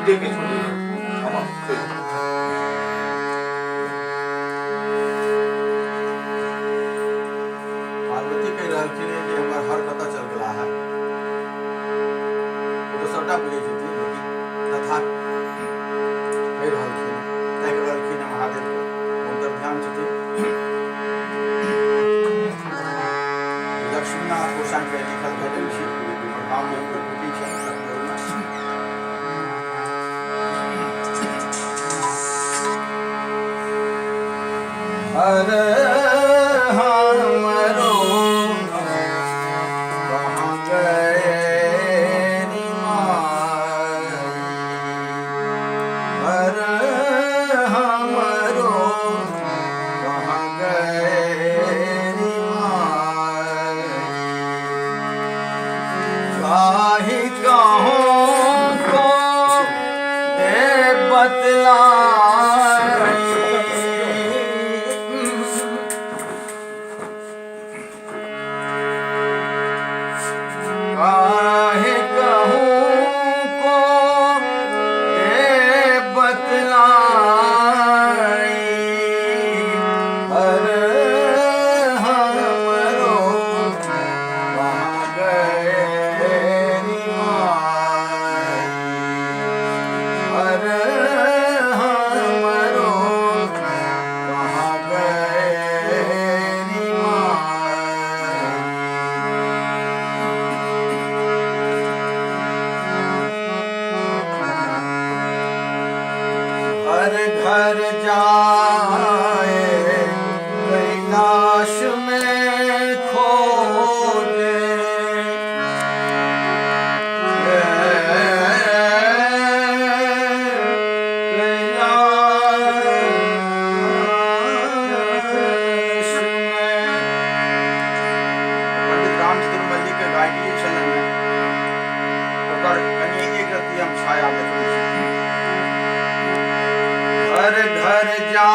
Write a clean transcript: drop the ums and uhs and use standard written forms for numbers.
देख के छोड़ दो हम पार्वती कह रहा कि हमार हर पता चल गया है तो सबटा बुझे थी लेकिन तथा कह रहा ताकि रहलखिन महादेव के हुनकर ध्यान छथिन लक्ष्मीनाथ गोसाई के लिखल भेटल छी और नाम में हुनकर बेटी छनि अरे हमरो कहाँ गए नी माई अरे हमरो कहाँ गए नी माई काहि कहूँ को दे बतलाई काहे कहूँ को दे बतलाई अरे हमरो कहाँ गए नी माई अरे हमरो कहाँ गए नी माई हर घर जाए कैलाश में खोजे कैलाश में पंडित रामचंद्र मल्लिक के गायकी छलन ओकर कनी एक रति हम छाया देखै छी घर घर जा